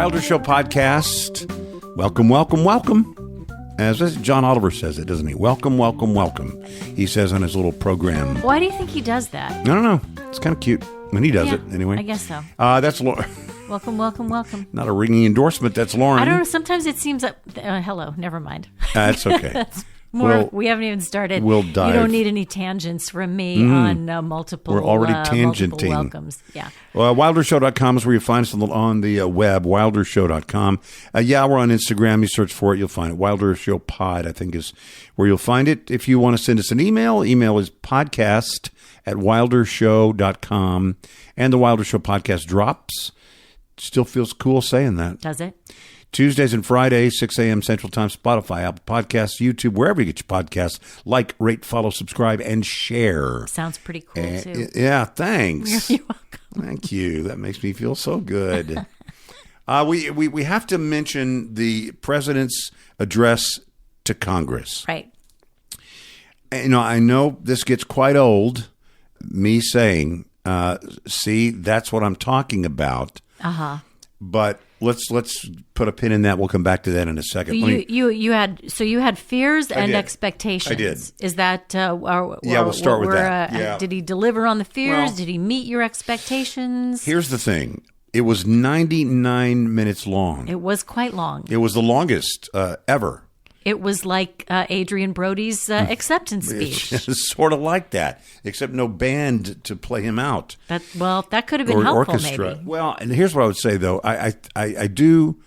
Wilder Show podcast. Welcome, welcome, welcome. As John Oliver says it, doesn't he? Welcome, welcome, welcome. He says on his little program. Why do you think he does that? I don't know. It's kind of cute when he does it, anyway. I guess so. That's Lauren. Welcome, welcome, welcome. Not a ringing endorsement. That's Lauren. I don't know. Sometimes it seems that... hello. Never mind. That's okay. That's more. We haven't even started. We'll dive. You don't need any tangents from me on multiple. We're already tangenting. Multiple welcomes. Yeah. WilderShow.com is where you find us on the web. WilderShow.com. We're on Instagram. You search for it, you'll find it. Wilder Show Pod, I think, is where you'll find it. If you want to send us an email is podcast@wildershow.com. And the Wilder Show podcast drops. Still feels cool saying that. Does it? Tuesdays and Fridays, 6 a.m. Central Time, Spotify, Apple Podcasts, YouTube, wherever you get your podcasts. Like, rate, follow, subscribe, and share. Sounds pretty cool, too. Yeah, thanks. You're welcome. Thank you. That makes me feel so good. We have to mention the president's address to Congress. Right. I know this gets quite old, me saying, see, that's what I'm talking about. Uh-huh. But let's put a pin in that. We'll come back to that in a second. You had fears and expectations. I did. Is that we'll start with that. Yeah. Did he deliver on the fears? Did he meet your expectations? Here's the thing. It was 99 minutes long. It was quite long. It was the longest ever. It was like Adrian Brody's acceptance speech. It's sort of like that, except no band to play him out. That could have been helpful, orchestra. maybe. Well, and here's what I would say, though. I do.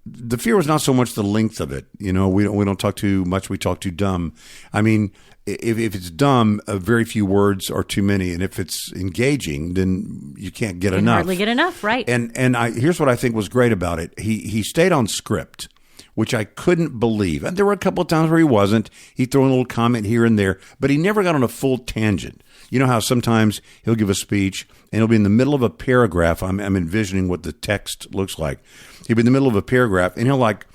The fear was not so much the length of it. We don't talk too much. We talk too dumb. I mean, if it's dumb, very few words are too many, and if it's engaging, then you can't get enough. Hardly get enough, right? And here's what I think was great about it. He stayed on script, which I couldn't believe. And there were a couple of times where he wasn't. He'd throw in a little comment here and there, but he never got on a full tangent. You know how sometimes he'll give a speech and he'll be in the middle of a paragraph. I'm envisioning what the text looks like. He'll be in the middle of a paragraph and he'll like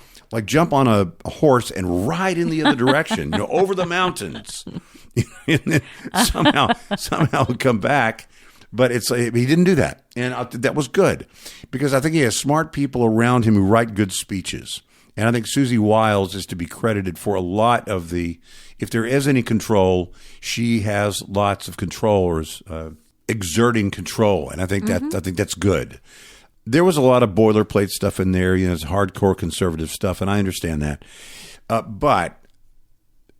jump on a horse and ride in the other direction, over the mountains. And then somehow he'll come back. But he didn't do that. And that was good because I think he has smart people around him who write good speeches. And I think Susie Wiles is to be credited for a lot of if there is any control, she has lots of controllers exerting control. And I think that's good. There was a lot of boilerplate stuff in there, it's hardcore conservative stuff, and I understand that. But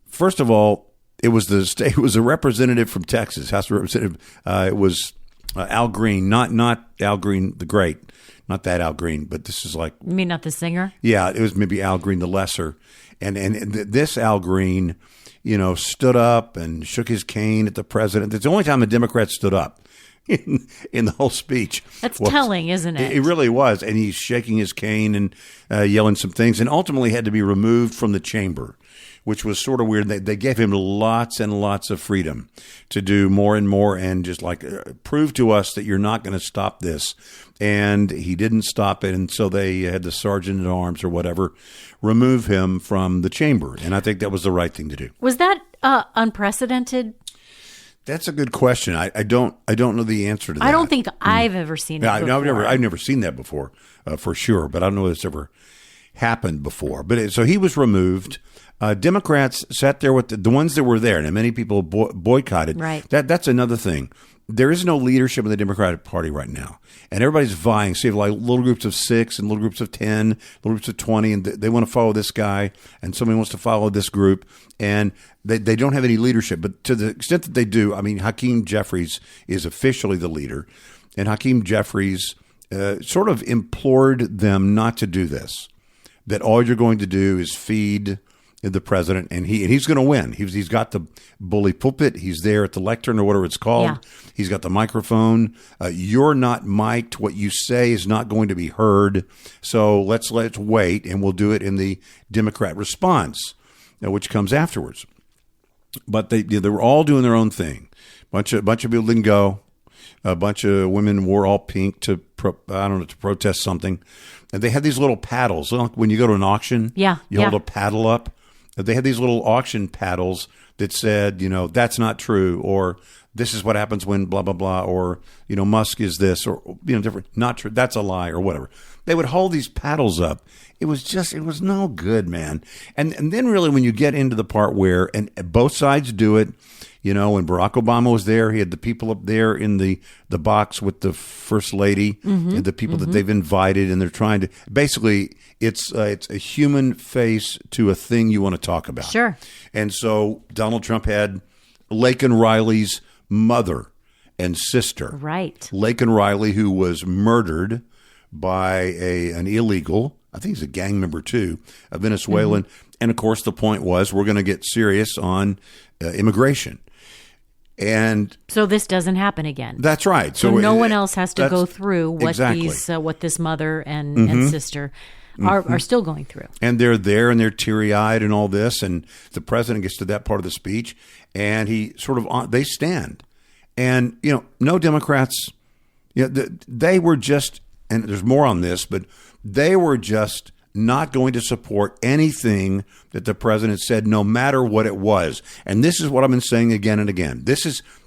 first of all, it was a representative from Texas, House Representative. It was Al Green, not Al Green the Great. Not that Al Green, but this is like... You mean not the singer? Yeah, it was maybe Al Green the Lesser. And this Al Green, stood up and shook his cane at the president. It's the only time a Democrat stood up in the whole speech. That's telling, isn't it? It really was. And he's shaking his cane and yelling some things and ultimately had to be removed from the chamber, which was sort of weird. They gave him lots and lots of freedom to do more and more and just prove to us that you're not going to stop this. And he didn't stop it. And so they had the sergeant at arms or whatever remove him from the chamber. And I think that was the right thing to do. Was that unprecedented? That's a good question. I don't know the answer to that. I don't think I've ever seen it before. I've never seen that before, for sure. But I don't know if it's ever happened before. But so he was removed. Democrats sat there with the ones that were there, and many people boycotted. Right. That's another thing. There is no leadership in the Democratic Party right now, and everybody's vying. So you have little groups of 6 and little groups of 10, little groups of 20, and they want to follow this guy, and somebody wants to follow this group, and they don't have any leadership. But to the extent that they do, I mean, Hakeem Jeffries is officially the leader, and Hakeem Jeffries sort of implored them not to do this, that all you're going to do is feed the president, and he's going to win. He's got the bully pulpit. He's there at the lectern or whatever it's called. Yeah. He's got the microphone. You're not mic'd. What you say is not going to be heard. So let's wait, and we'll do it in the Democrat response, which comes afterwards. But they were all doing their own thing. Bunch of people didn't go. A bunch of women wore all pink to protest something. And they had these little paddles. When you go to an auction, you hold a paddle up. They had these little auction paddles that said, that's not true, or this is what happens when blah, blah, blah, or, Musk is this, or, different, not true, that's a lie, or whatever. they would hold these paddles up. It was no good, man. And then really when you get into the part where, and both sides do it, you know, when Barack Obama was there, he had the people up there in the box with the first lady and the people that they've invited, and they're trying to, basically, it's a human face to a thing you want to talk about. Sure. And so Donald Trump had Laken Riley's mother and sister. Right. Laken Riley, who was murdered by an illegal, I think he's a gang member too, a Venezuelan. And of course, the point was we're going to get serious on immigration. And so this doesn't happen again. that's right. So no one else has to go through what exactly. what this mother and sister are still going through. And they're there and they're teary-eyed and all this. And the president gets to that part of the speech and he sort of, they stand. And, you know, no Democrats, you know, they were just, and there's more on this, but they were just not going to support anything that the president said, no matter what it was. And this is what I've been saying again and again.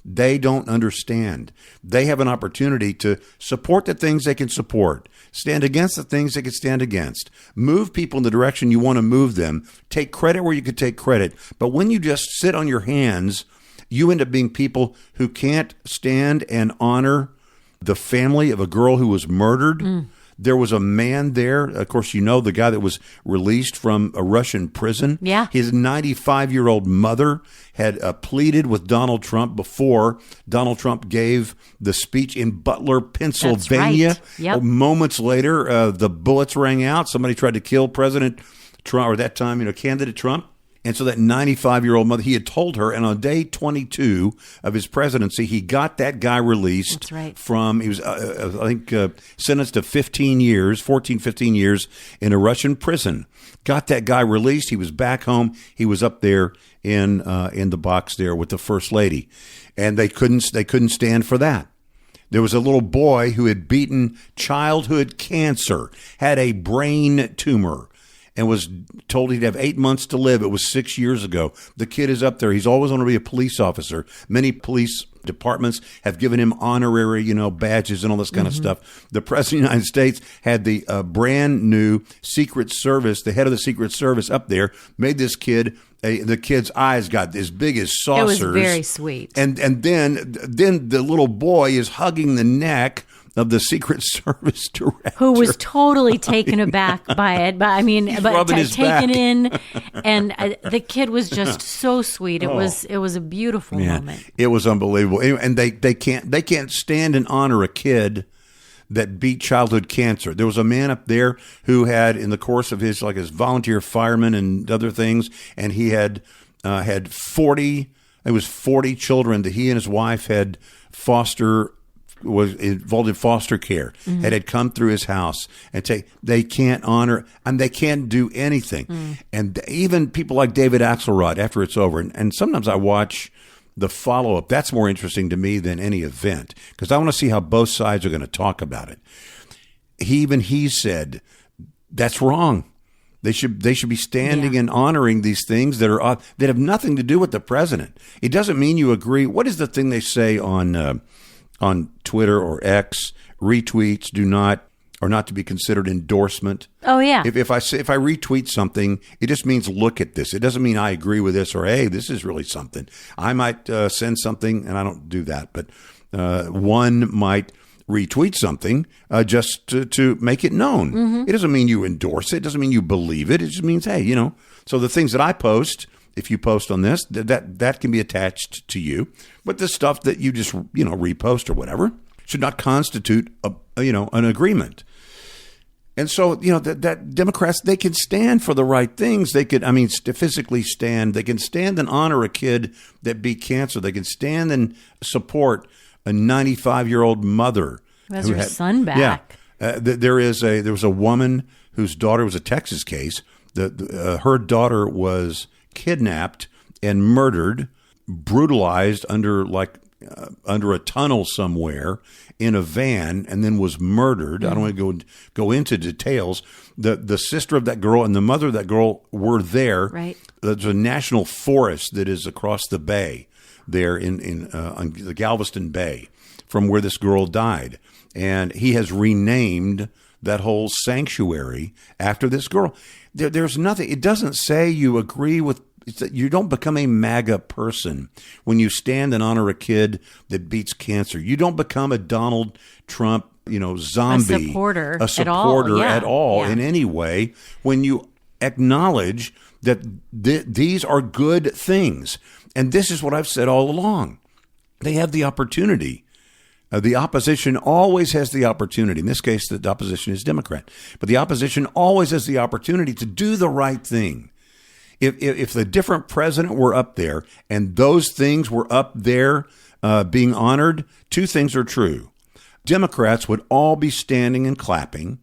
They don't understand. They have an opportunity to support the things they can support, stand against the things they can stand against, move people in the direction you want to move them, take credit where you could take credit. But when you just sit on your hands, you end up being people who can't stand and honor the family of a girl who was murdered. There was a man there. Of course, you know the guy that was released from a Russian prison. Yeah. His 95-year-old mother had pleaded with Donald Trump before Donald Trump gave the speech in Butler, Pennsylvania. That's right. Yep. Moments later, the bullets rang out. Somebody tried to kill President Trump, or that time, you know, candidate Trump. And so that 95-year-old mother, he had told her, and on day 22 of his presidency, he got that guy released. That's right. From, he was, I think, sentenced to 15 years in a Russian prison. Got that guy released. He was back home. He was up there in the box there with the first lady. And they couldn't stand for that. There was a little boy who had beaten childhood cancer, had a brain tumor, and was told he'd have 8 months to live. It was 6 years ago. The kid is up there. He's always wanted to be a police officer. Many police departments have given him honorary, you know, badges and all this kind of stuff. The president of the United States had the brand new Secret Service, the head of the Secret Service up there, made this kid, the kid's eyes got as big as saucers. It was very sweet. And then the little boy is hugging the neck of the Secret Service director, who was totally taken aback by it, but I mean, taken in, and the kid was just so sweet. It was a beautiful moment. It was unbelievable. Anyway, and they can't stand and honor a kid that beat childhood cancer. There was a man up there who had, in the course of his volunteer fireman and other things, and he had 40 children that he and his wife had was involved in foster care, had come through his house, and they can't honor, and they can't do anything. And even people like David Axelrod, after it's over, and sometimes I watch the follow-up. That's more interesting to me than any event, because I want to see how both sides are going to talk about it. He said, that's wrong. They should be standing and honoring these things that have nothing to do with the president. It doesn't mean you agree. What is the thing they say on Twitter or X? Retweets are not to be considered endorsement. Oh yeah. If I retweet something, it just means look at this. It doesn't mean I agree with this or hey, this is really something. I might send something, and I don't do that, but one might retweet something just to make it known. It doesn't mean you endorse it. It doesn't mean you believe it. It just means, hey, you know. So the things that I post, if you post on this, that can be attached to you. But the stuff that you just, you know, repost or whatever should not constitute an agreement. And so, you know, that Democrats, they can stand for the right things. They could, physically stand. They can stand and honor a kid that beat cancer. They can stand and support a 95-year-old mother who has her son back. Yeah, there was a woman whose daughter was a Texas case. Her daughter was kidnapped and murdered, brutalized under a tunnel somewhere in a van, and then was murdered. I don't want to go into details. The sister of that girl and the mother of that girl were there. Right. There's a national forest that is across the bay there on the Galveston Bay from where this girl died. And he has renamed that whole sanctuary after this girl. There's nothing. It doesn't say you agree with. You don't become a MAGA person when you stand and honor a kid that beats cancer. You don't become a Donald Trump, zombie, a supporter at all in any way when you acknowledge that these are good things. And this is what I've said all along. They have the opportunity. The opposition always has the opportunity. In this case, the opposition is Democrat. But the opposition always has the opportunity to do the right thing. If the different president were up there and those things were up there being honored, two things are true. Democrats would all be standing and clapping,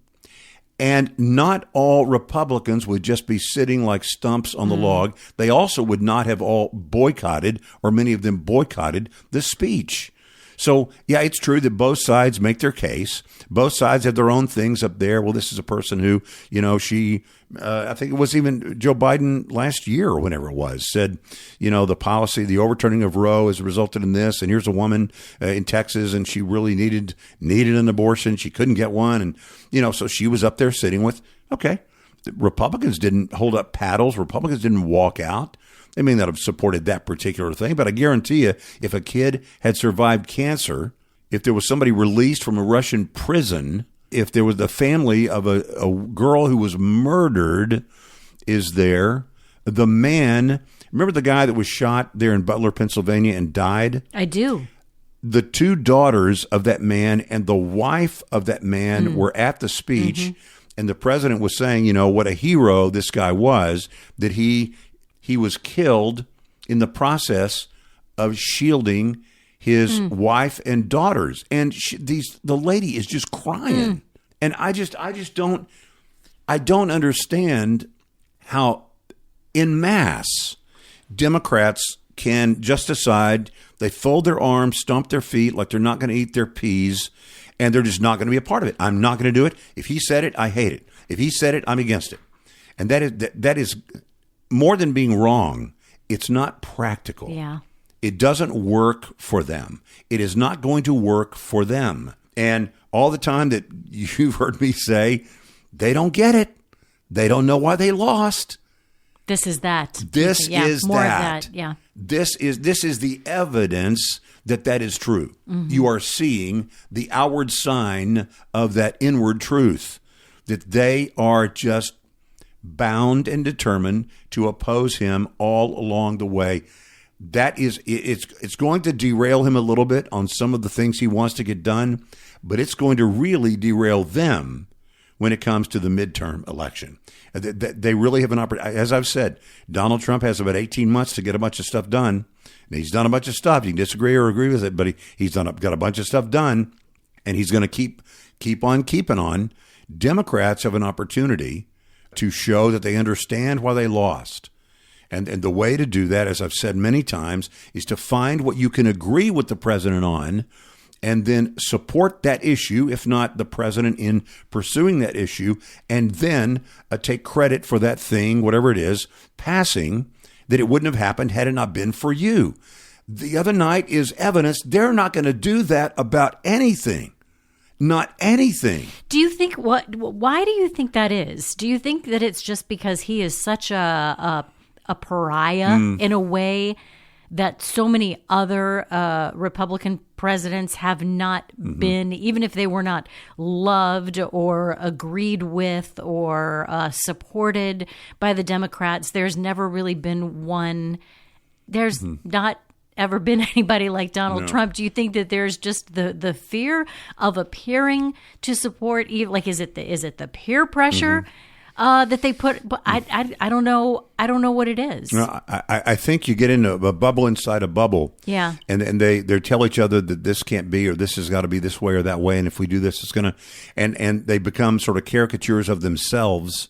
and not all Republicans would just be sitting like stumps on the log. They also would not have all boycotted, or many of them boycotted, the speech. So, yeah, it's true that both sides make their case. Both sides have their own things up there. Well, this is a person who, I think it was even Joe Biden last year or whenever it was, said, the policy, the overturning of Roe has resulted in this. And here's a woman in Texas, and she really needed an abortion. She couldn't get one. And, so she was up there sitting with, okay, the Republicans didn't hold up paddles. Republicans didn't walk out. They may not have supported that particular thing, but I guarantee you, if a kid had survived cancer, if there was somebody released from a Russian prison, if there was the family of a girl who was murdered is there, the man, remember the guy that was shot there in Butler, Pennsylvania and died? I do. The two daughters of that man and the wife of that man were at the speech, and the president was saying, what a hero this guy was, that he was killed in the process of shielding his wife and daughters. And the lady is just crying. And I don't understand how en masse Democrats can just decide they fold their arms, stomp their feet like they're not going to eat their peas, and they're just not going to be a part of it. I'm not going to do it. If he said it, I hate it. If he said it, I'm against it. And that is more than being wrong, it's not practical. Yeah. It doesn't work for them. It is not going to work for them. And all the time that you've heard me say, they don't get it. They don't know why they lost. This is that. This is more that. Of that. Yeah. This is the evidence that is true. You are seeing the outward sign of that inward truth, that they are just bound and determined to oppose him all along the way. That is, it's going to derail him a little bit on some of the things he wants to get done, but it's going to really derail them when it comes to the midterm election. They really have an opportunity. As I've said, Donald Trump has about 18 months to get a bunch of stuff done. And he's done a bunch of stuff. You can disagree or agree with it, but he's got a bunch of stuff done, and he's going to keep on keeping on. Democrats have an opportunity to show that they understand why they lost. And the way to do that, as I've said many times, is to find what you can agree with the president on and then support that issue, if not the president in pursuing that issue, and then take credit for that thing, whatever it is, passing, that it wouldn't have happened had it not been for you. The other night is evidence they're not going to do that about anything. Not anything. Do you think why do you think that is? Do you think that it's just because he is such a pariah in a way that so many other Republican presidents have not been, even if they were not loved or agreed with or supported by the Democrats? There's never really been one. There's not ever been anybody like Donald Trump. Do you think that there's just the fear of appearing to support? Like, is it the peer pressure that they put? But I don't know. I don't know what it is. No, I think you get into a bubble inside a bubble. Yeah. And they tell each other that this can't be, or this has got to be this way or that way. And if we do this, it's going to, and they become sort of caricatures of themselves.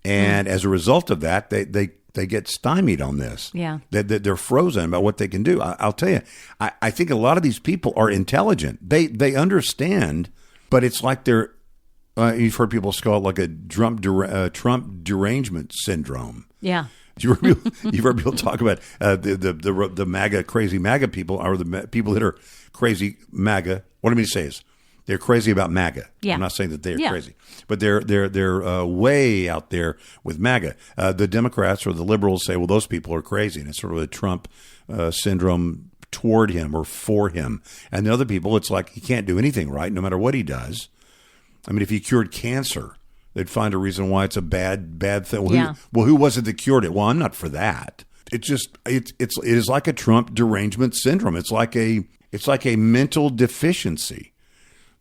And as a result of that, they get stymied on this. Yeah. They're frozen about what they can do. I'll tell you, I think a lot of these people are intelligent. They understand, but it's like they're, you've heard people call it like a Trump derangement syndrome. Yeah. You've heard people talk about the MAGA, crazy MAGA people, or the people that are crazy MAGA. What I mean to say is They're crazy about MAGA. Yeah. I'm not saying that they're crazy, but they're way out there with MAGA. The Democrats or the liberals say, well, those people are crazy, and it's sort of a Trump syndrome toward him or for him. And the other people, it's like he can't do anything right, no matter what he does. I mean, if he cured cancer, they'd find a reason why it's a bad thing. Well, who was it that cured it? Well, I'm not for that. It is like a Trump derangement syndrome. It's like a mental deficiency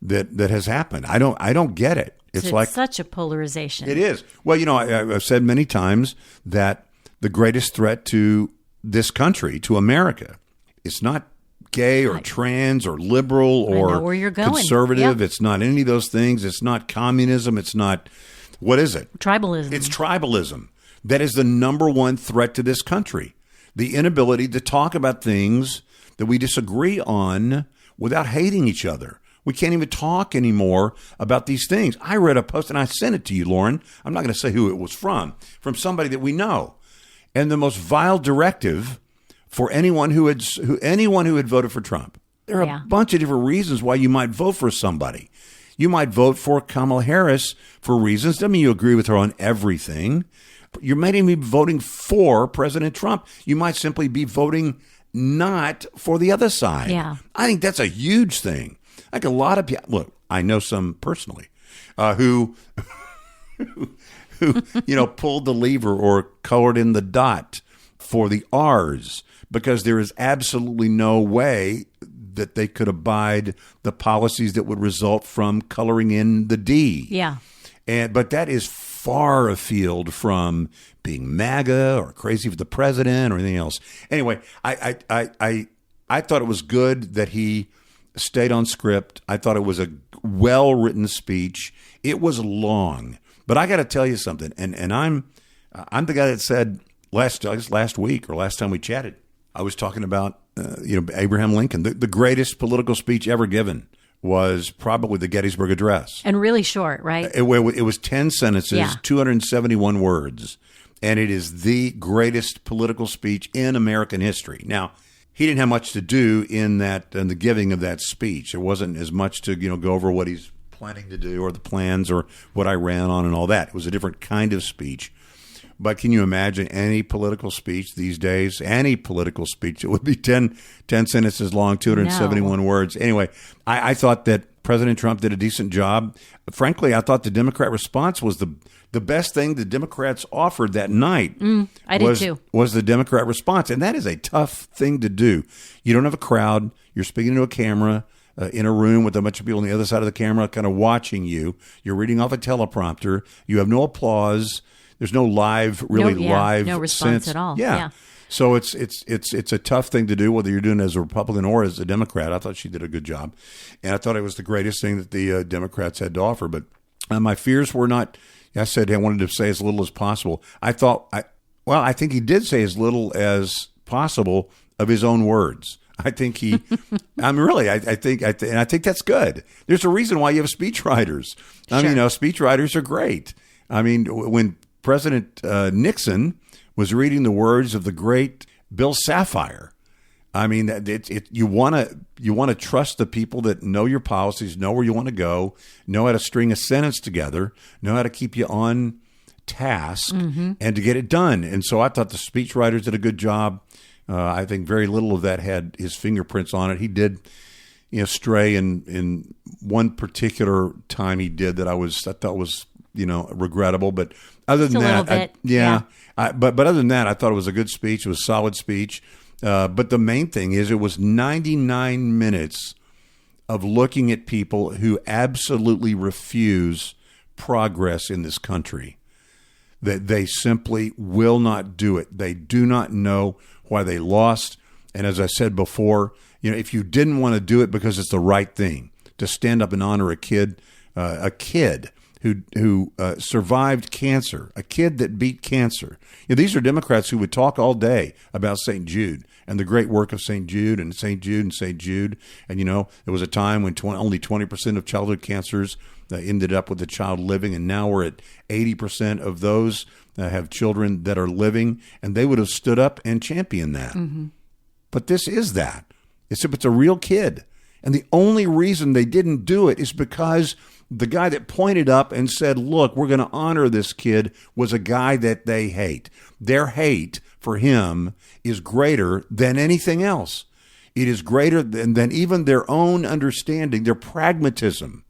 that has happened. I don't get it. It's like such a polarization. It is. Well, I've said many times that the greatest threat to this country, to America, it's not gay or trans or liberal or where you're going. Conservative. Yep. It's not any of those things. It's not communism. It's not, what is it? Tribalism. It's tribalism. That is the number one threat to this country. The inability to talk about things that we disagree on without hating each other. We can't even talk anymore about these things. I read a post, and I sent it to you, Lauren. I'm not going to say who it was from somebody that we know. And the most vile directive for anyone who had voted for Trump. There are a bunch of different reasons why you might vote for somebody. You might vote for Kamala Harris for reasons. Doesn't mean you agree with her on everything. You might even be voting for President Trump. You might simply be voting not for the other side. Yeah. I think that's a huge thing. Like a lot of people, look, I know some personally who pulled the lever or colored in the dot for the R's because there is absolutely no way that they could abide the policies that would result from coloring in the D. Yeah. But that is far afield from being MAGA or crazy for the president or anything else. Anyway, I thought it was good that he stayed on script. I thought it was a well-written speech. It was long, but I got to tell you something. And I'm the guy that said last week or last time we chatted, I was talking about Abraham Lincoln. The greatest political speech ever given was probably the Gettysburg Address. And really short, right? It was 10 sentences, 271 words, and it is the greatest political speech in American history. Now, he didn't have much to do in the giving of that speech. There wasn't as much to go over what he's planning to do or the plans or what I ran on and all that. It was a different kind of speech. But can you imagine any political speech these days? Any political speech, it would be 10 sentences long, 271 words. Anyway, I thought that President Trump did a decent job. Frankly, I thought the Democrat response was the best thing the Democrats offered that night. I did too. Was the Democrat response. And that is a tough thing to do. You don't have a crowd. You're speaking to a camera in a room with a bunch of people on the other side of the camera kind of watching you. You're reading off a teleprompter. You have no applause. There's no live no response sense at all. Yeah. So it's a tough thing to do, whether you're doing it as a Republican or as a Democrat. I thought she did a good job, and I thought it was the greatest thing that the Democrats had to offer. But my fears were not. I said I wanted to say as little as possible. I think he did say as little as possible of his own words. I think he. I think that's good. There's a reason why you have speechwriters. I mean, speechwriters are great. I mean, when President Nixon was reading the words of the great Bill Safire. I mean, you want to trust the people that know your policies, know where you want to go, know how to string a sentence together, know how to keep you on task, and to get it done. And so I thought the speechwriters did a good job. I think very little of that had his fingerprints on it. He did, stray in one particular time he did that I thought was regrettable. But other than that, but other than that, I thought it was a good speech. It was a solid speech. But the main thing is it was 99 minutes of looking at people who absolutely refuse progress in this country. That they simply will not do it. They do not know why they lost. And as I said before, if you didn't want to do it because it's the right thing to stand up and honor a kid who survived cancer, a kid that beat cancer. These are Democrats who would talk all day about St. Jude and the great work of St. Jude and St. Jude and St. Jude. And, there was a time when only 20% of childhood cancers ended up with the child living, and now we're at 80% of those have children that are living, and they would have stood up and championed that. Mm-hmm. But this is that. It's a real kid. And the only reason they didn't do it is because the guy that pointed up and said, look, we're going to honor this kid was a guy that they hate. Their hate for him is greater than anything else. It is greater than even their own understanding. Their pragmatism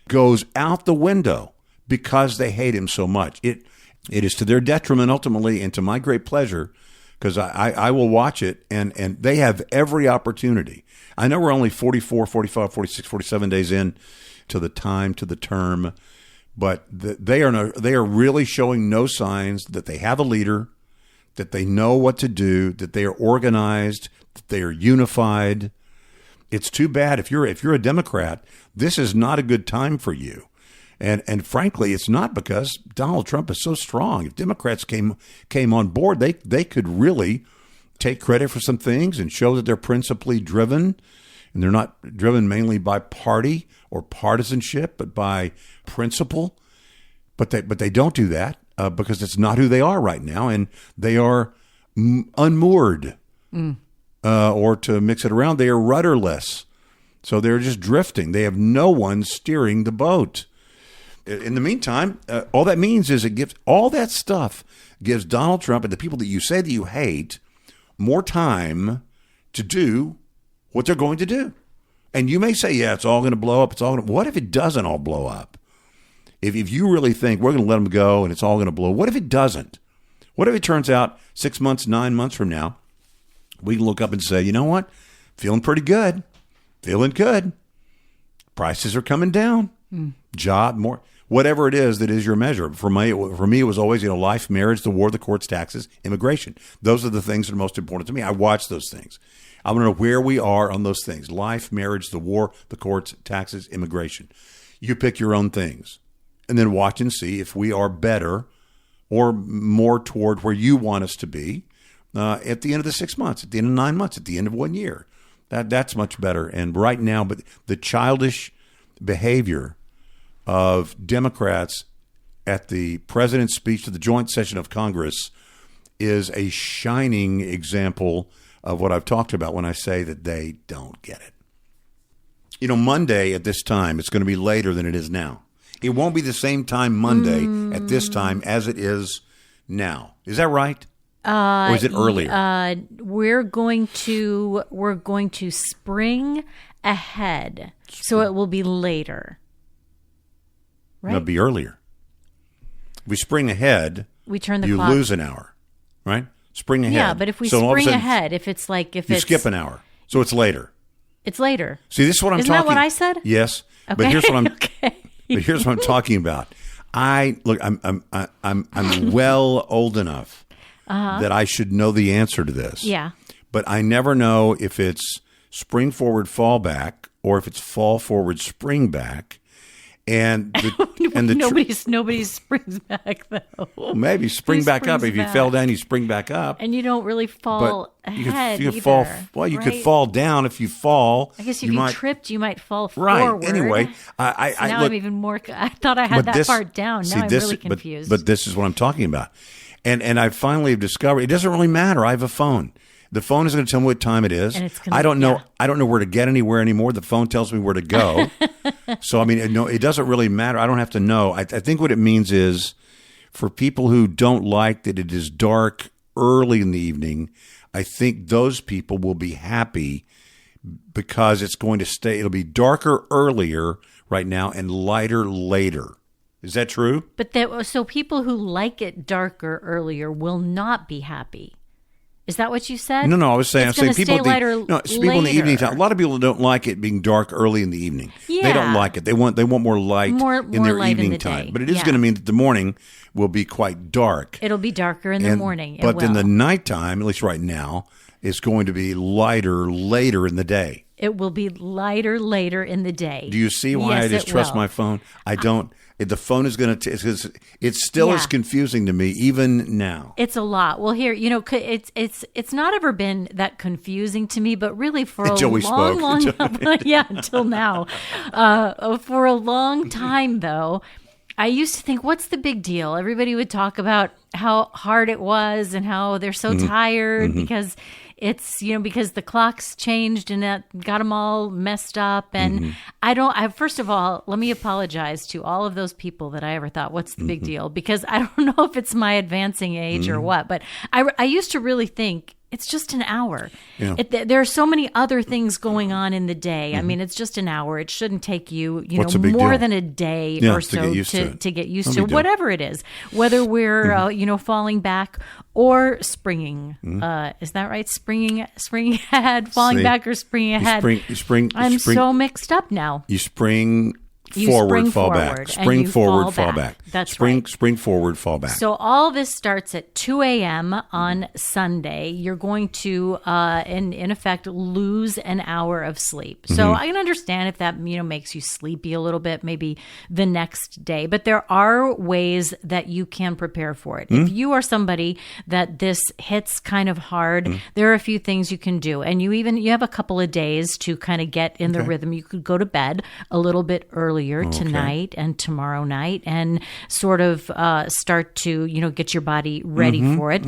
goes out the window because they hate him so much. It is to their detriment ultimately, and to my great pleasure, because I will watch it, and they have every opportunity. I know we're only 44, 45, 46, 47 days in to the term, but they are really showing no signs that they have a leader, that they know what to do, that they are organized, that they are unified. It's too bad if you're a Democrat, this is not a good time for you. And frankly, it's not because Donald Trump is so strong. If Democrats came on board, they could really take credit for some things and show that they're principally driven, and they're not driven mainly by party or partisanship, but by principle. But they don't do that because it's not who they are right now, and they are unmoored. Or to mix it around, they are rudderless. So they're just drifting. They have no one steering the boat. In the meantime, all that means is all that stuff gives Donald Trump and the people that you say that you hate more time to do what they're going to do. And you may say, yeah, it's all going to blow up. What if it doesn't all blow up? If you really think we're going to let them go and it's all going to blow, what if it doesn't? What if it turns out 6 months, 9 months from now, we can look up and say, you know what? Feeling pretty good. Feeling good. Prices are coming down. Job, more, whatever it is that is your measure. For me, it was always, life, marriage, the war, the courts, taxes, immigration. Those are the things that are most important to me. I watch those things. I want to know where we are on those things. Life, marriage, the war, the courts, taxes, immigration. You pick your own things and then watch and see if we are better or more toward where you want us to be at the end of the 6 months, at the end of 9 months, at the end of 1 year. That's much better. And right now, but the childish behavior of Democrats at the president's speech to the joint session of Congress is a shining example of what I've talked about when I say that they don't get it. Monday at this time, it's going to be later than it is now. It won't be the same time Monday at this time as it is now. Is that right? Or is it earlier? We're going to spring ahead, so it will be later. Right? It'll be earlier. We spring ahead. We turn the you clock. You lose an hour, right? Spring ahead. Yeah, but if we spring ahead, if it's you skip an hour, so it's later. It's later. See, this is what I'm talking. Isn't that what I said? Yes, okay. But here's what I'm. Okay. But here's what I'm talking about. I'm well old enough that I should know the answer to this. Yeah. But I never know if it's spring forward, fall back, or if it's fall forward, spring back. And nobody springs back though. Maybe spring back up. If you fell down, you spring back up. And you don't really fall ahead. You could fall. Well, you could fall down if you fall. I guess if you tripped, you might fall forward. Right. Anyway, now I'm even more. I thought I had that part down. Now I'm really confused. But this is what I'm talking about. And I finally have discovered it doesn't really matter. I have a phone. The phone is going to tell me what time it is. I don't know. Yeah. I don't know where to get anywhere anymore. The phone tells me where to go. So, it doesn't really matter. I don't have to know. I think what it means is for people who don't like that it is dark early in the evening, I think those people will be happy because it's going to stay. It'll be darker earlier right now and lighter later. Is that true? So people who like it darker earlier will not be happy. Is that what you said? No, I was saying people people in the evening time. A lot of people don't like it being dark early in the evening. Yeah. They don't like it. They want more light in their evening time. But it is going to mean that the morning will be quite dark. It'll be darker in the morning. But then the nighttime, at least right now, is going to be lighter later in the day. It will be lighter later in the day. Do you see why I just trust my phone? I don't. The phone is going to. It's still as confusing to me even now. It's a lot. Well, here, it's not ever been that confusing to me, but really for a long until now. For a long time, though, I used to think, what's the big deal? Everybody would talk about how hard it was and how they're so tired because It's, because the clocks changed and that got them all messed up. And first of all, let me apologize to all of those people that I ever thought, what's the big deal? Because I don't know if it's my advancing age or what, but I used to really think, it's just an hour. Yeah. There are so many other things going on in the day. I mean, it's just an hour. It shouldn't take you, more than a day or so to get used to whatever it is. Whether we're, falling back or springing. Is that right? Springing ahead, falling back or springing ahead. I'm so mixed up now. You spring forward, fall back. Spring forward, fall back. That's right. Spring forward, fall back. So all this starts at 2 a.m. on Sunday. You're going to, in effect, lose an hour of sleep. So I can understand if that, makes you sleepy a little bit, maybe the next day. But there are ways that you can prepare for it. If you are somebody that this hits kind of hard, there are a few things you can do. And you have a couple of days to kind of get in the rhythm. You could go to bed a little bit earlier tonight and tomorrow night and sort of start to, get your body ready for it.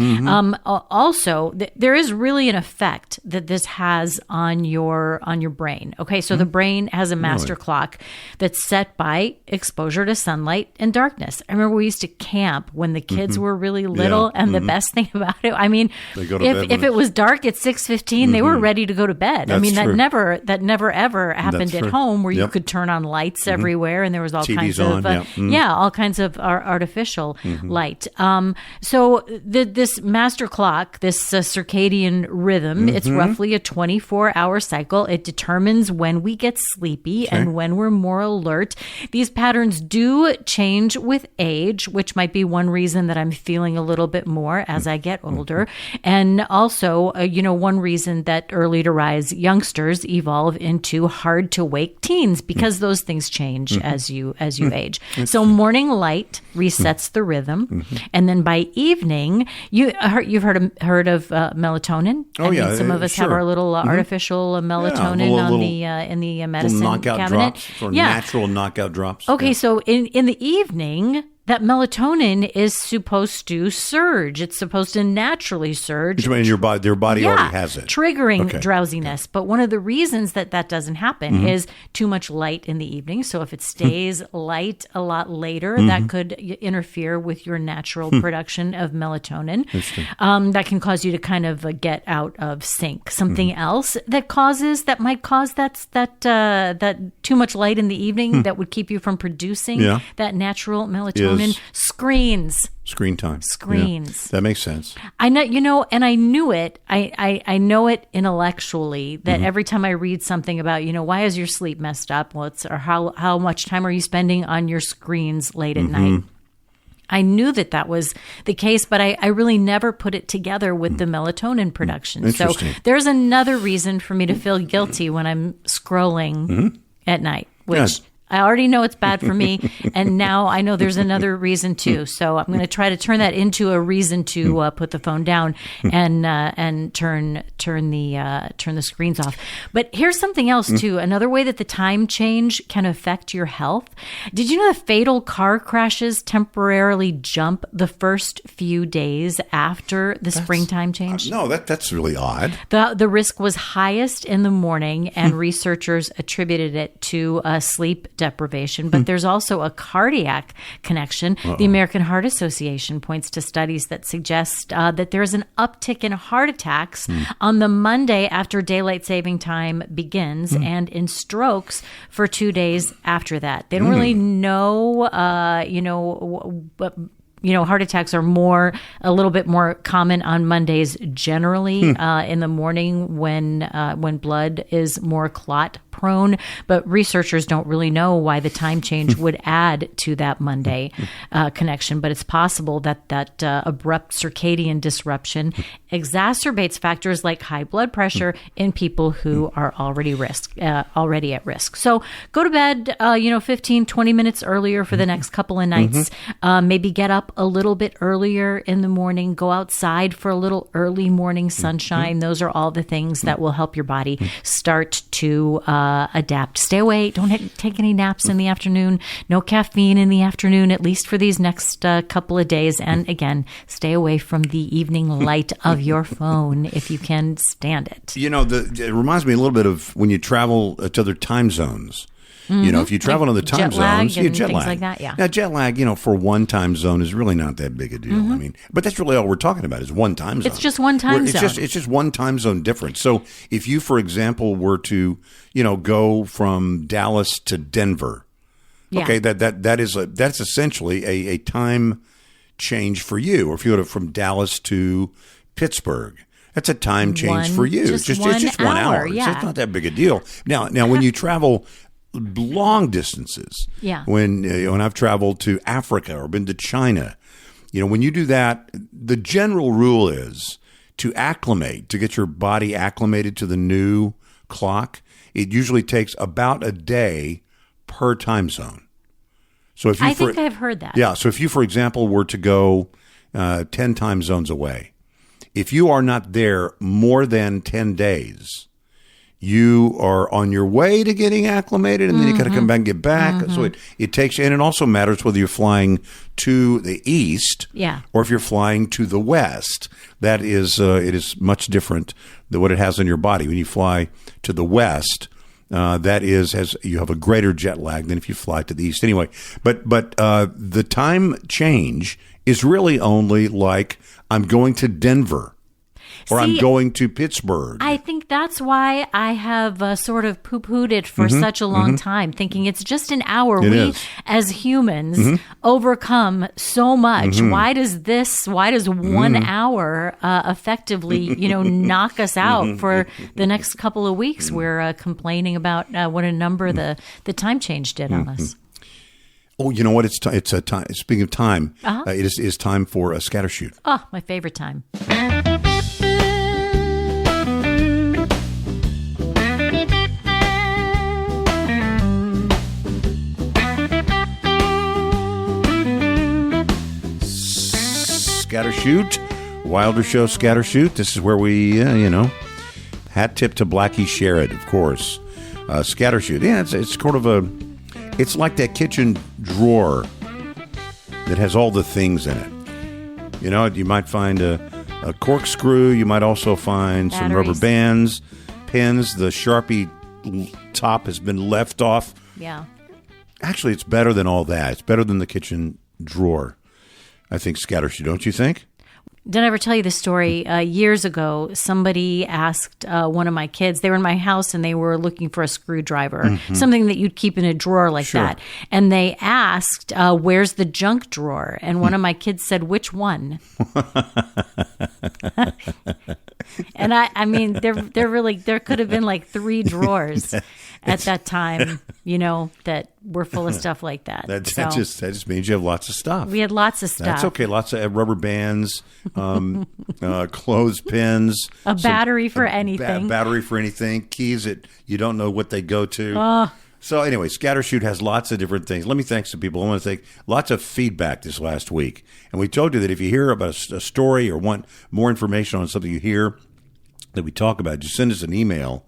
Also, there is really an effect that this has on your brain. Okay, so the brain has a master clock that's set by exposure to sunlight and darkness. I remember we used to camp when the kids were really little, and the best thing about it, I mean, if it was dark at 6:15, they were ready to go to bed. That's that true. never ever happened at home where you could turn on lights everywhere, and there was all TV's kinds of all kinds of artificial light. So this master clock, this circadian rhythm, it's roughly a 24-hour cycle. It determines when we get sleepy and when we're more alert. These patterns do change with age, which might be one reason that I'm feeling a little bit more as I get older. And also, one reason that early to rise youngsters evolve into hard to wake teens, because those things change as you age. So morning light resets the rhythm, and then by evening, you've heard of melatonin. Oh, yeah, some of us have our little artificial melatonin in the medicine knockout cabinet. Drops or natural knockout drops. Okay, so in the evening, that melatonin is supposed to surge. It's supposed to naturally surge. Your body already has it. Triggering drowsiness. But one of the reasons that doesn't happen is too much light in the evening. So if it stays light a lot later, that could interfere with your natural production of melatonin. That can cause you to kind of get out of sync. Something else that might cause that too much light in the evening that would keep you from producing that natural melatonin. Screen time. Screens. Yeah, that makes sense. I know, and I knew it. I know it intellectually that every time I read something about, why is your sleep messed up? Or how much time are you spending on your screens late at night? I knew that was the case, but I really never put it together with the melatonin production. So there's another reason for me to feel guilty when I'm scrolling at night, which I already know it's bad for me, and now I know there's another reason too. So I'm going to try to turn that into a reason to put the phone down and turn the screens off. But here's something else too. Another way that the time change can affect your health. Did you know that fatal car crashes temporarily jump the first few days after the springtime change? No, that's really odd. The risk was highest in the morning, and researchers attributed it to sleep deprivation, but there's also a cardiac connection. The American Heart Association points to studies that suggest that there's an uptick in heart attacks on the Monday after daylight saving time begins, and in strokes for 2 days after that. They don't really know, heart attacks are a little bit more common on Mondays generally in the morning when blood is more clot prone, but researchers don't really know why the time change would add to that Monday connection. But it's possible that abrupt circadian disruption exacerbates factors like high blood pressure in people who are already at risk. So go to bed, 15, 20 minutes earlier for the next couple of nights. Maybe get up a little bit earlier in the morning. Go outside for a little early morning sunshine. Those are all the things that will help your body start to adapt. Stay away. Don't take any naps in the afternoon. No caffeine in the afternoon, at least for these next couple of days. And again, stay away from the evening light of your phone if you can stand it. You know, it reminds me a little bit of when you travel to other time zones. You know, if you travel to the time zones, jet lag. Things like that, yeah. Now, jet lag, you know, for one time zone is really not that big a deal. I mean, but that's really all we're talking about is one time zone. It's just one time zone. It's just one time zone difference. So if you, for example, were to, you know, go from Dallas to Denver, okay, that's essentially a time change for you. Or if you go from Dallas to Pittsburgh, that's a time change for you. It's just 1 hour. Yeah. It's not that big a deal. Now when you travel long distances. Yeah. When I've traveled to Africa or been to China, you know, when you do that, the general rule is to get your body acclimated to the new clock. It usually takes about a day per time zone. So if you, I think I've heard that. Yeah. So if you, for example, were to go 10 time zones away, if you are not there more than 10 days, you are on your way to getting acclimated, and then you got to come back and get back. So it takes, and it also matters whether you're flying to the east, or if you're flying to the west. That is, it is much different than what it has on your body. When you fly to the west, you have a greater jet lag than if you fly to the east. Anyway, but the time change is really only like I'm going to Denver. Or I'm going to Pittsburgh. I think that's why I have sort of poo-pooed it for such a long time, thinking it's just an hour. We, as humans, overcome so much. Why does 1 hour effectively, knock us out for the next couple of weeks? We're complaining about what a number the time change did on us. Oh, you know what? It's a time. Speaking of time, it is time for a scatter shoot. Oh, my favorite time. Scatter shoot, Wilder Show scatter shoot. This is where we, hat tip to Blackie Sherrod, of course. Scatter shoot. Yeah, it's sort of it's like that kitchen drawer that has all the things in it. You know, you might find a corkscrew. You might also find some rubber bands, pins. The Sharpie top has been left off. Yeah. Actually, it's better than all that. It's better than the kitchen drawer. I think scatter shoot, don't you think? Did I ever tell you the story? Years ago, somebody asked one of my kids, they were in my house and they were looking for a screwdriver, something that you'd keep in a drawer like that. And they asked, where's the junk drawer? And one of my kids said, which one? And I mean, there could have been like 3 drawers at that time, that were full of stuff like that. That just means you have lots of stuff. We had lots of stuff. That's okay. Lots of rubber bands, clothespins. A battery for anything. Battery for anything. Keys that you don't know what they go to. So anyway, Scattershoot has lots of different things. Let me thank some people. I want to thank lots of feedback this last week. And we told you that if you hear about a story or want more information on something you hear that we talk about, just send us an email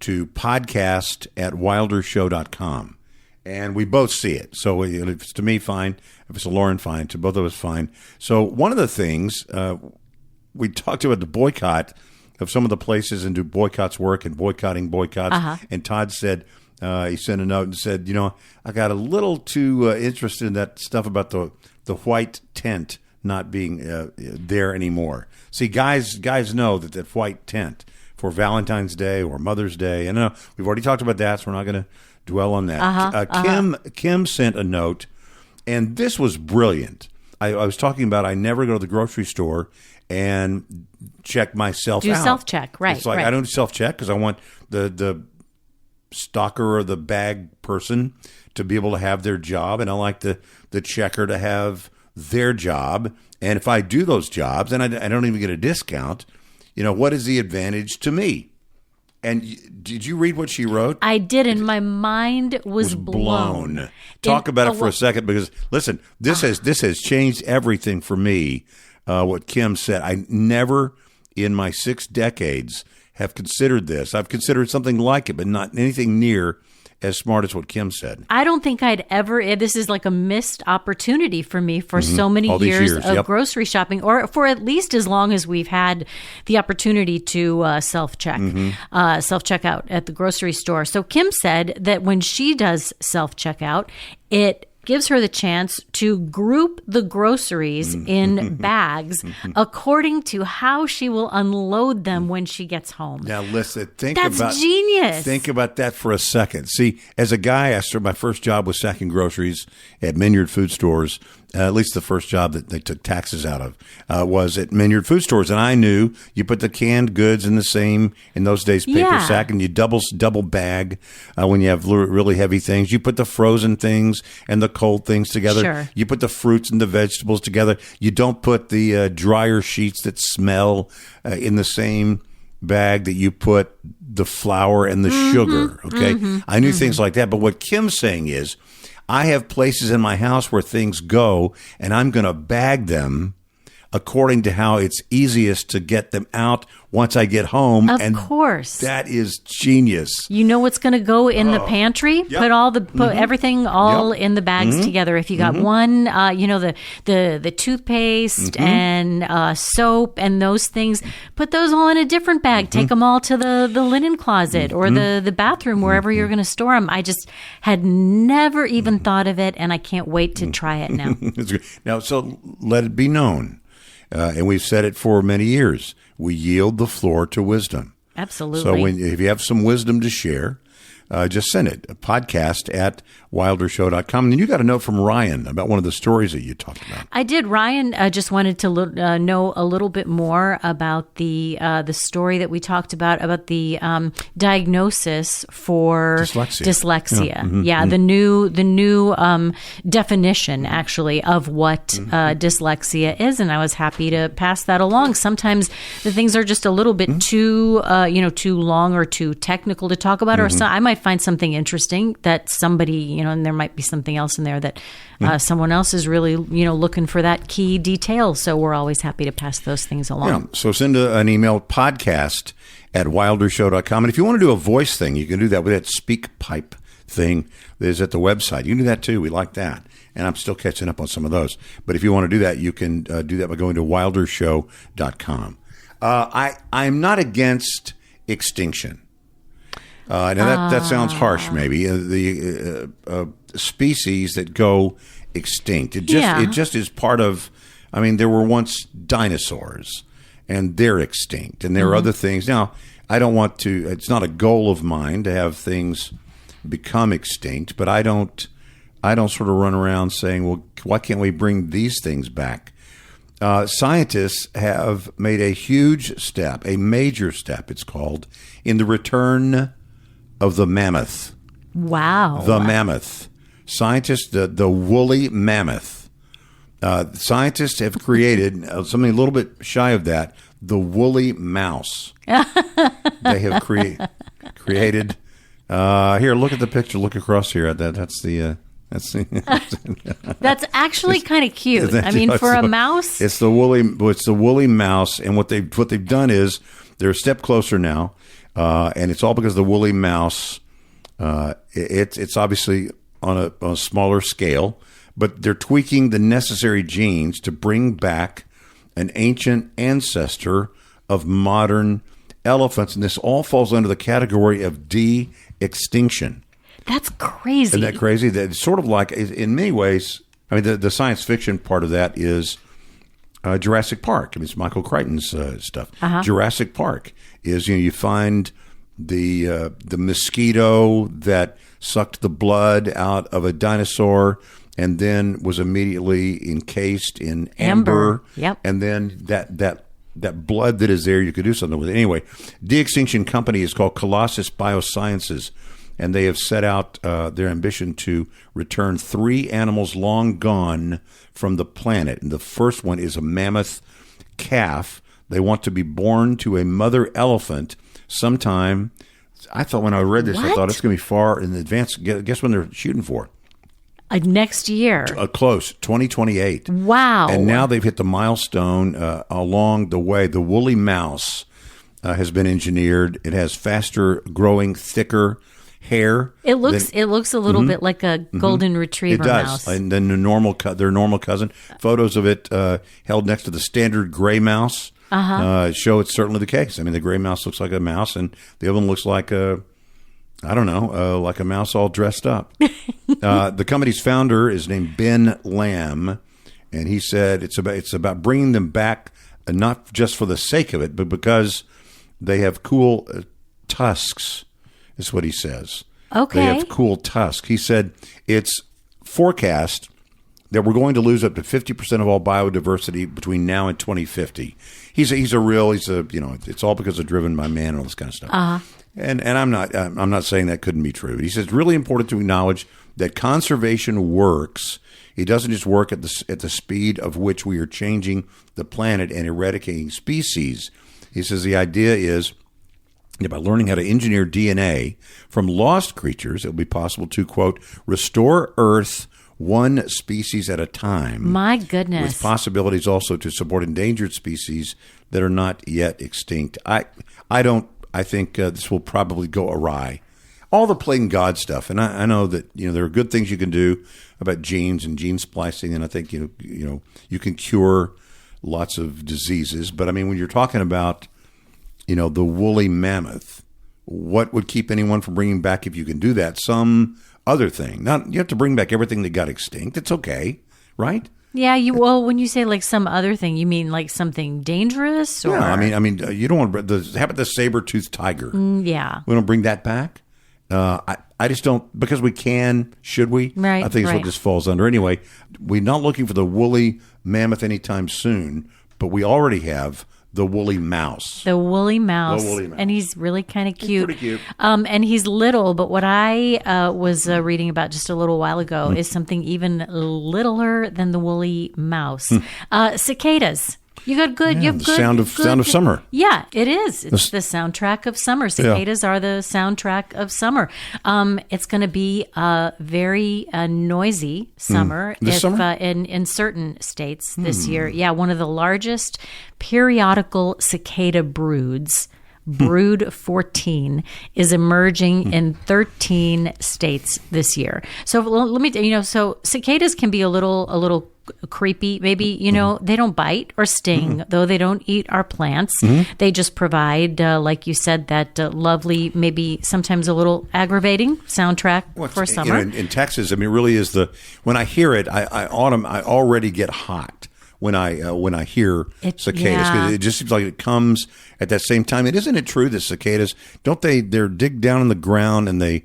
to podcast@wildershow.com. And we both see it. So if it's to me, fine. If it's to Lauren, fine. To both of us, fine. So one of the things, we talked about the boycott of some of the places and do boycotts work and boycotting boycotts. And Todd said, he sent a note and said, I got a little too interested in that stuff about the white tent not being there anymore. See, guys know that white tent for Valentine's Day or Mother's Day. And we've already talked about that, so we're not going to dwell on that. Kim sent a note, and this was brilliant. I was talking about I never go to the grocery store and check myself out. Do self-check, right. It's like I don't self-check because I want the stocker or the bag person to be able to have their job, and I like the checker to have their job. And if I do those jobs and I don't even get a discount, what is the advantage to me? And did you read what she wrote? I did, and my mind was blown. Talk about it for a second, because listen, this has changed everything for me. What Kim said, I never in my 6 decades have considered this. I've considered something like it, but not anything near as smart as what Kim said. I don't think I'd ever, this is like a missed opportunity for me for so many All these years years, of yep. grocery shopping, or for at least as long as we've had the opportunity to self-checkout at the grocery store. So Kim said that when she does self-checkout, it gives her the chance to group the groceries in bags according to how she will unload them when she gets home. Now, listen, That's genius. Think about that for a second. See, as a guy, I started my first job was sacking groceries at Minyard Food Stores. At least the first job that they took taxes out of was at Minyard Food Stores. And I knew you put the canned goods in the same, in those days, paper sack, and you double bag when you have really heavy things. You put the frozen things and the cold things together. Sure. You put the fruits and the vegetables together. You don't put the dryer sheets that smell in the same bag that you put the flour and the sugar. Okay. I knew things like that. But what Kim's saying is, I have places in my house where things go, and I'm going to bag them according to how it's easiest to get them out once I get home. Of course. That is genius. You know what's going to go in the pantry? Yep. Put everything all in the bags together. If you got one, the toothpaste and soap and those things, put those all in a different bag. Take them all to the linen closet or the bathroom, wherever you're going to store them. I just had never even thought of it, and I can't wait to try it now. Now, so let it be known, and we've said it for many years, we yield the floor to wisdom. Absolutely. So if you have some wisdom to share, just send it, a podcast at wildershow.com. And then you got a note from Ryan about one of the stories that you talked about. I did. Ryan just wanted to know a little bit more about the story that we talked about the diagnosis for dyslexia. Yeah, the new definition actually of what dyslexia is, and I was happy to pass that along. Sometimes the things are just a little bit too long or too technical to talk about, or I might find something interesting that somebody, and there might be something else in there that someone else is really, looking for that key detail. So we're always happy to pass those things along. Yeah. So send an email, podcast at wildershow.com. And if you want to do a voice thing, you can do that with that speak pipe thing that is at the website. You can do that too. We like that. And I'm still catching up on some of those. But if you want to do that, you can do that by going to wildershow.com. I'm not against extinction. Now that sounds harsh, maybe. The species that go extinct. It just is part of. I mean, there were once dinosaurs, and they're extinct, and there are other things. Now, I don't want to. It's not a goal of mine to have things become extinct, but I don't sort of run around saying, well, why can't we bring these things back? Scientists have made a huge step, a major step, it's called, in the return of the mammoth. Wow. The mammoth. Scientists, the woolly mammoth. Scientists have created something a little bit shy of that, the woolly mouse. They have created. Here, look at the picture. Look across here. That's actually kind of cute. I mean, for a mouse, it's the woolly mouse, and what they've done is they're a step closer now, and it's all because the woolly mouse. It's obviously on a smaller scale, but they're tweaking the necessary genes to bring back an ancient ancestor of modern elephants, and this all falls under the category of de-extinction. That's crazy. Isn't that crazy? That it's sort of like, in many ways, I mean, the science fiction part of that is Jurassic Park. I mean, it's Michael Crichton's stuff. Jurassic Park is, you find the mosquito that sucked the blood out of a dinosaur and then was immediately encased in amber. Yep. And then that blood that is there, you could do something with it. Anyway, de-extinction company is called Colossus Biosciences, and they have set out their ambition to return 3 animals long gone from the planet. And the first one is a mammoth calf. They want to be born to a mother elephant sometime. I thought when I read this, I thought it's going to be far in advance. Guess when they're shooting for? Next year. Close, 2028. Wow. And now they've hit the milestone along the way. The woolly mouse has been engineered. It has faster growing, thicker hair. It looks a little bit like a golden retriever It does. mouse. And then their normal cousin. Photos of it held next to the standard gray mouse show it's certainly the case. I mean, the gray mouse looks like a mouse, and the other one looks like like a mouse all dressed up. The company's founder is named Ben Lamb, and he said it's about bringing them back, not just for the sake of it, but because they have cool tusks. Is what he says. Okay. They have cool tusks. He said it's forecast that we're going to lose up to 50% of all biodiversity between now and 2050. It's all because of driven by man and all this kind of stuff. And I'm not saying that couldn't be true. He says it's really important to acknowledge that conservation works. It doesn't just work at the speed of which we are changing the planet and eradicating species. He says the idea is by learning how to engineer DNA from lost creatures, it will be possible to, quote, restore Earth one species at a time. My goodness. With possibilities also to support endangered species that are not yet extinct. I think this will probably go awry. All the playing God stuff, and I know that there are good things you can do about genes and gene splicing, and I think you can cure lots of diseases. But I mean, when you're talking about the woolly mammoth, what would keep anyone from bringing back, if you can do that, some other thing? Not you have to bring back everything that got extinct. It's okay, right? Yeah, when you say like some other thing, you mean like something dangerous? Or? Yeah, I mean, you don't want how about the saber-toothed tiger? Yeah, we don't bring that back. I just don't, because we can. Should we? Right. I think it's what this falls under. Anyway, we're not looking for the woolly mammoth anytime soon, but we already have the woolly mouse. The woolly mouse. And he's really kind of cute. He's pretty cute. And he's little, but what I was reading about just a little while ago is something even littler than the woolly mouse. Cicadas. You got good. You have good. Sound of summer. Yeah, it is. It's the soundtrack of summer. Cicadas are the soundtrack of summer. It's going to be a very noisy summer. Summer? In certain states this year. Yeah, one of the largest periodical cicada broods. Brood 14 is emerging in 13 states this year. So let me, so cicadas can be a little creepy. Maybe, they don't bite or sting, though they don't eat our plants. They just provide, like you said, that lovely, maybe sometimes a little aggravating soundtrack for summer. In Texas, I mean, it really is when I hear it, I already get hot. When I hear cicadas, because it just seems like it comes at that same time. And isn't it true that cicadas they're dig down in the ground and they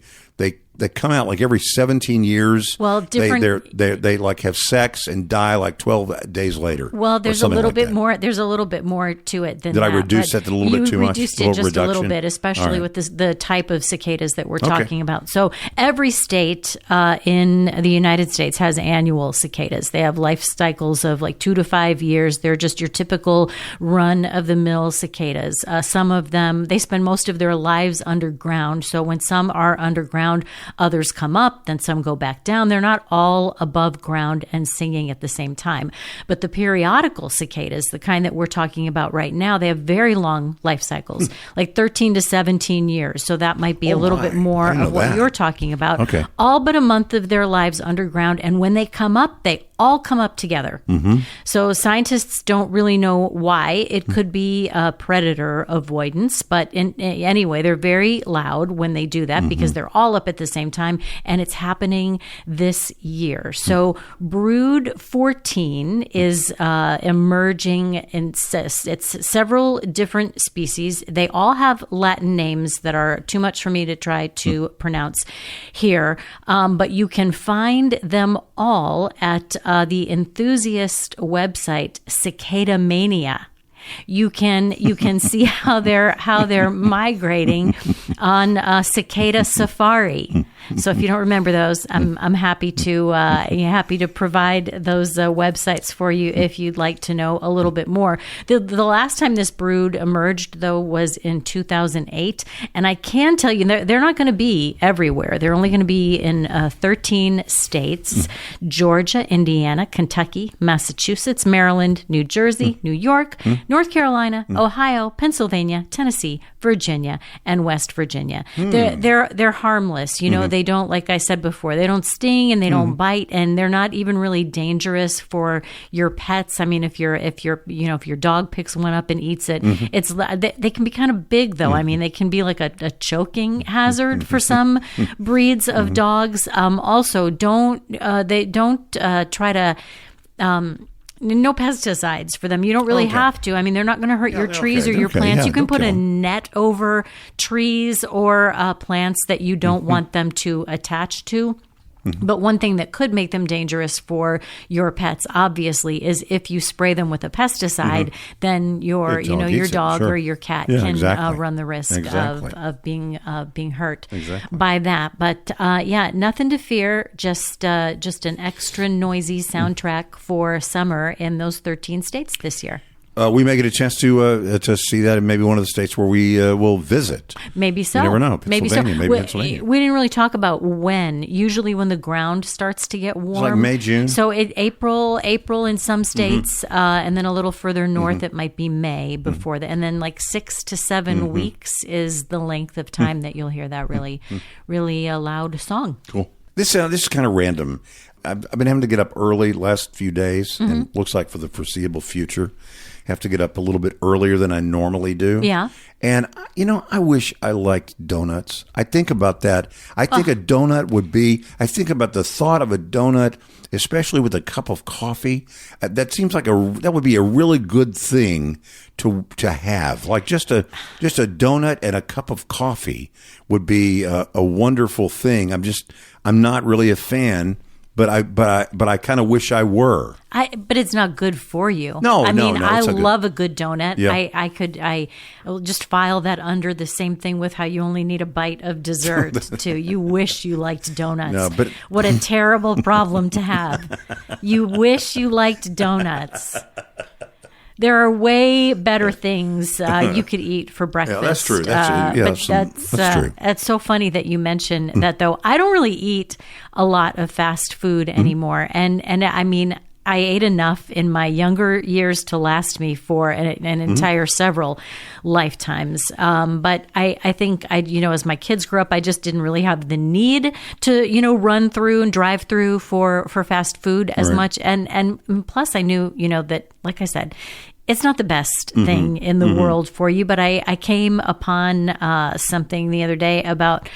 come out like every 17 years. Well, they like have sex and die like 12 days later. Well, there's a little bit more. There's a little bit more to it than that. Did I reduce that a little bit too much? You reduced it just a little bit, especially with the type of cicadas that we're talking about. So every state in the United States has annual cicadas. They have life cycles of like 2 to 5 years. They're just your typical run-of-the-mill cicadas. Some of them, they spend most of their lives underground. So when some are underground, others come up, then some go back down. They're not all above ground and singing at the same time. But the periodical cicadas, the kind that we're talking about right now, they have very long life cycles, like 13 to 17 years. So that might be a little bit more of what you're talking about. Okay. All but a month of their lives underground. And when they come up, they all come up together. So scientists don't really know why. It could be predator avoidance, but anyway, they're very loud when they do that because they're all up at the same time, and it's happening this year. So Brood 14 is emerging in it's several different species. They all have Latin names that are too much for me to try to pronounce here, but you can find them all at the enthusiast website Cicada Mania. You can see how they're migrating on Cicada Safari. So if you don't remember those, I'm happy to provide those websites for you if you'd like to know a little bit more. The last time this brood emerged, though, was in 2008, and I can tell you they're not going to be everywhere. They're only going to be in 13 states: Georgia, Indiana, Kentucky, Massachusetts, Maryland, New Jersey, New York, North Carolina, Ohio, Pennsylvania, Tennessee, Virginia, and West Virginia. They're harmless. They don't, like I said before, they don't sting and they don't bite, and they're not even really dangerous for your pets. I mean, if your dog picks one up and eats it, they can be kind of big, though. I mean, they can be like a choking hazard for some breeds of dogs. Also, don't try to. No pesticides for them. You don't really have to. I mean, they're not going to hurt your trees or your plants. You can put a net over trees or plants that you don't want them to attach to. But one thing that could make them dangerous for your pets, obviously, is if you spray them with a pesticide, then your dog or your cat can run the risk of being hurt by that. But nothing to fear. Just an extra noisy soundtrack for summer in those 13 states this year. We may get a chance to see that in maybe one of the states where we will visit. Maybe so. You never know. Pennsylvania, maybe Pennsylvania. We didn't really talk about when. Usually when the ground starts to get warm. It's like May, June. So April in some states, and then a little further north it might be May before that. And then like 6 to 7 weeks is the length of time that you'll hear that really loud song. Cool. This is kind of random. I've been having to get up early last few days, and looks like for the foreseeable future, have to get up a little bit earlier than I normally do. Yeah. And, I wish I liked donuts. I think about that. I think a donut would be, I think about the thought of a donut, especially with a cup of coffee. That seems like that would be a really good thing to have. Like just a donut and a cup of coffee would be a wonderful thing. I'm not really a fan. But I kind of wish I were. But it's not good for you. No, I mean, no, I love a good donut. Yeah. I will just file that under the same thing with how you only need a bite of dessert too. You wish you liked donuts. No, but what a terrible problem to have. You wish you liked donuts. There are way better things you could eat for breakfast. Yeah, that's true. That's true. It's so funny that you mentioned that, though. I don't really eat a lot of fast food anymore, and I mean, I ate enough in my younger years to last me for an entire several lifetimes. But I think as my kids grew up, I just didn't really have the need to, run through and drive through for fast food as much. And plus I knew, that, like I said, it's not the best thing in the world for you. But I came upon something the other day about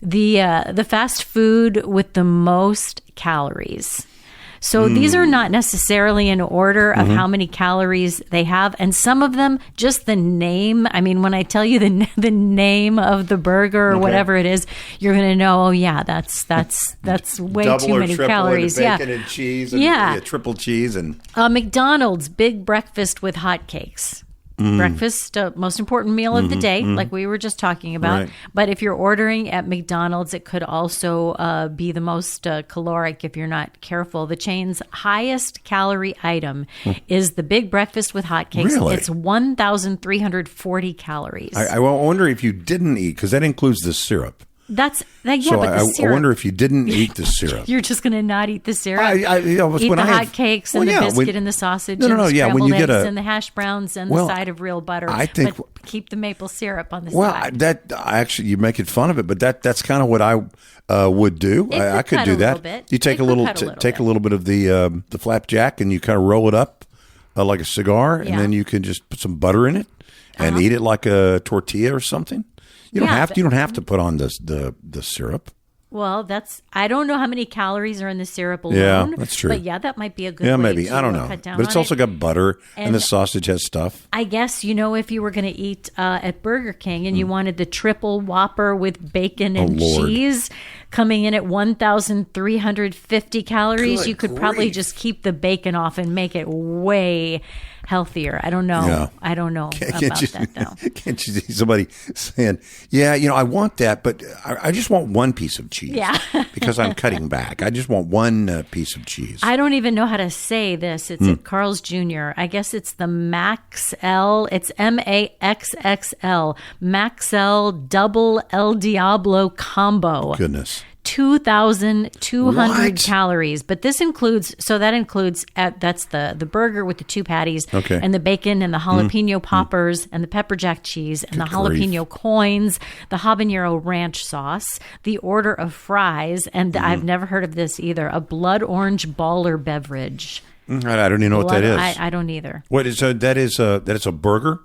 the fast food with the most calories. So these are not necessarily in order of how many calories they have. And some of them, just the name. I mean, when I tell you the name of the burger or whatever it is, you're going to know, that's way double too many calories. And bacon and cheese and triple cheese. And McDonald's big breakfast with hotcakes. Breakfast, most important meal of the day, like we were just talking about. Right. But if you're ordering at McDonald's, it could also be the most caloric if you're not careful. The chain's highest calorie item is the big breakfast with hotcakes. Really? It's 1,340 calories. I wonder if you didn't eat, because that includes the syrup. But I wonder if you didn't eat the syrup. You're just going to not eat the syrup. Eat the hotcakes and the biscuit and the sausage and the scrambled eggs and the hash browns and the side of real butter. But keep the maple syrup on the side. You make it fun of it, but that's kind of what I would do. I could do that. You take a little bit of the flapjack and you kind of roll it up like a cigar, and then you can just put some butter in it and eat it like a tortilla or something. You don't have to put on the syrup. Well, I don't know how many calories are in the syrup alone. Yeah, that's true. But that might be a good way maybe. to I don't know. cut down but it's also got butter and the sausage has stuff. I guess, if you were going to eat at Burger King and you wanted the triple Whopper with bacon and cheese coming in at 1,350 calories, you could probably just keep the bacon off and make it way healthier. I don't know. Yeah. I don't know about that though. Can't you see somebody saying, yeah, I want that, but I just want one piece of cheese. Yeah. Because I'm cutting back. I just want one piece of cheese. I don't even know how to say this. It's at Carl's Jr. I guess it's the Maxell. It's MAXXL. Maxell Double El Diablo Combo. Goodness. 2,200 calories, but this includes that's the burger with the 2 patties, okay, and the bacon and the jalapeno poppers and the pepper jack cheese and the jalapeno coins, the habanero ranch sauce, the order of fries, and I've never heard of this either, a blood orange baller beverage. I don't even know what that is. I don't either. What is that is a burger?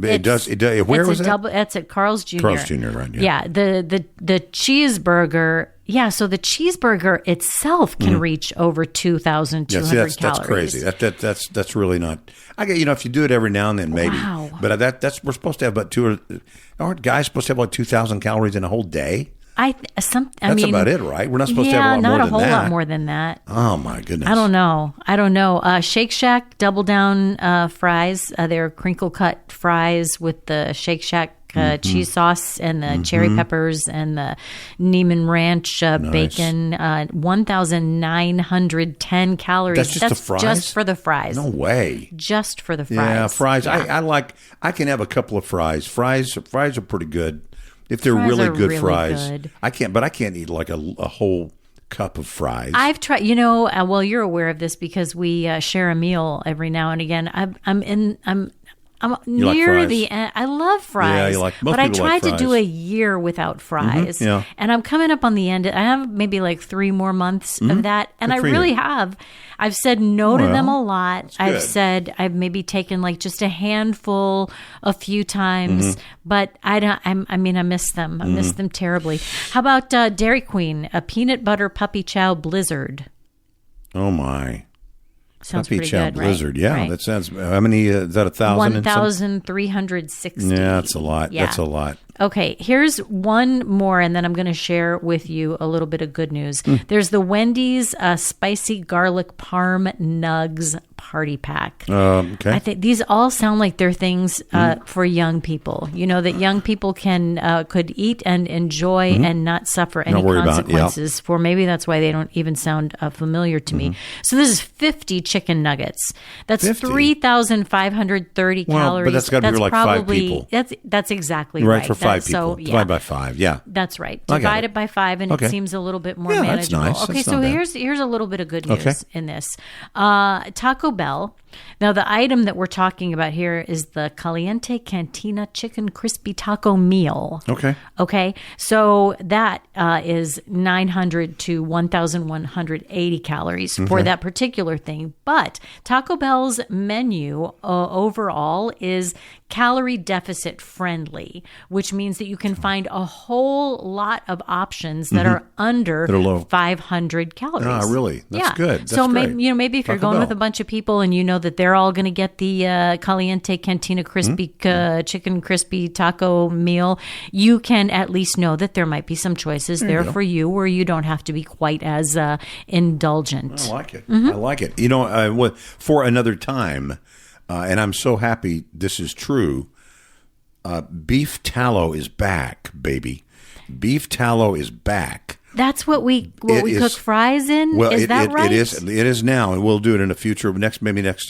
It does. Where was it? It's at Carl's Jr. Carl's Jr. Right? Yeah. The cheeseburger. Yeah. So the cheeseburger itself can reach over 2,200 calories. That's crazy. That's really not. I get if you do it every now and then maybe. Wow. But we're supposed to have about aren't guys supposed to have like 2,000 calories in a whole day? That's about it, right? We're not supposed to have a lot more than that. not a whole lot more than that. Oh my goodness! I don't know. Shake Shack Double Down fries. They're crinkle cut fries with the Shake Shack cheese sauce and the cherry peppers and the Neiman Ranch bacon. 1,910 calories. That's just the fries? Just for the fries. No way. Just for the fries. Yeah, fries. Yeah. I can have a couple of fries. Fries are pretty good. If they're Fries really are good really fries, good. I can't eat like a whole cup of fries. I've tried. Well, you're aware of this because we share a meal every now and again. I'm near like the end. I love fries. Yeah, but I people tried like to do fries. a year without fries. yeah. And I'm coming up on the end. I have maybe like 3 more months of that. And Good I for you. really have. I've said no to them a lot. good. I've maybe taken like just a handful a few times, but I miss them. I miss them terribly. How about Dairy Queen, a peanut butter puppy chow blizzard? Oh my. Sounds Puppy pretty chow good, blizzard. right? Yeah, Right. that sounds. How many? Is that 1,000? 1,360. Yeah, that's a lot. Yeah. That's a lot. Okay, here's one more, and then I'm going to share with you a little bit of good news. There's the Wendy's spicy garlic parm nugs party pack. Okay. I think these all sound like they're things for young people. That young people could eat and enjoy and not suffer any worry about, consequences for. Maybe that's why they don't even sound familiar to me. So this is 50 chicken nuggets. That's 50? 3,530 calories. But that's got to be like 5 people. That's exactly Right, right. for 5 people. So, Divide by 5. Yeah. That's right. I got Divide it. it by 5, and Okay. it seems a little bit more Yeah, that's manageable. nice. Okay, That's so not bad. here's a little bit of good news Okay. in this. Taco Bell. Now, the item that we're talking about here is the Caliente Cantina Chicken Crispy Taco Meal. Okay. Okay, so that is 900 to 1,180 calories for that particular thing. But Taco Bell's menu overall is calorie deficit friendly, which means that you can find a whole lot of options that are under That are low. 500 calories. Ah, really? That's good. That's so great. maybe if you're Taco going with Bell. a bunch of people and you know that they're all going to get the Caliente Cantina Crispy Chicken Crispy Taco Meal, you can at least know that there might be some choices there for you where you don't have to be quite as indulgent. I like it. I like it. For another time, and I'm so happy this is true, beef tallow is back, baby. Beef tallow is back. That's what we cook fries in? Well, is that right? It is now, and we'll do it in a future, next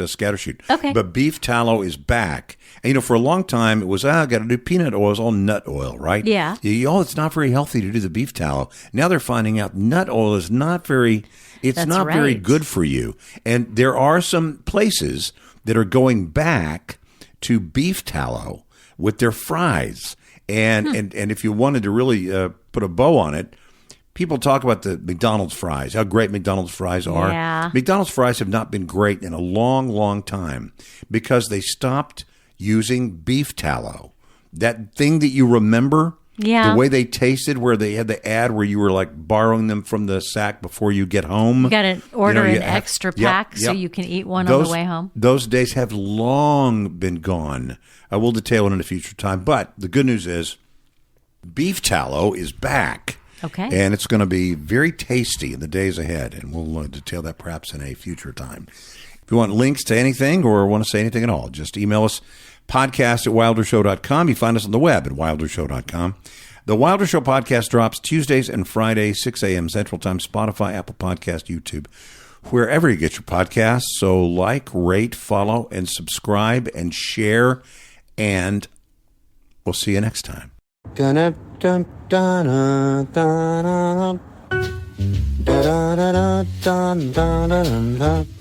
scatter shoot. Okay. But beef tallow is back. And, for a long time, it was, got to do peanut oil. It's all nut oil, right? Yeah. It's not very healthy to do the beef tallow. Now they're finding out nut oil is not very, That's very right. good for you. And there are some places that are going back to beef tallow with their fries. And if you wanted to really put a bow on it, people talk about the McDonald's fries, how great McDonald's fries are. Yeah. McDonald's fries have not been great in a long, long time because they stopped using beef tallow. That thing that you remember, Yeah. the way they tasted, where they had the ad where you were like borrowing them from the sack before you get home. You got to order you an have- extra Yep, pack so yep. you can eat one on the way home. Those days have long been gone. I will detail it in a future time. But the good news is beef tallow is back. Okay. And it's going to be very tasty in the days ahead. And we'll detail that perhaps in a future time. you want links to anything or want to say anything at all, just email us, podcast@wildershow.com. You find us on the web at wildershow.com. The Wilder Show podcast drops Tuesdays and Fridays, 6 a.m. Central Time, Spotify, Apple Podcast, YouTube, wherever you get your podcasts. So like, rate, follow, and subscribe, and share, and we'll see you next time. Da da da da da da da da da da da da da da.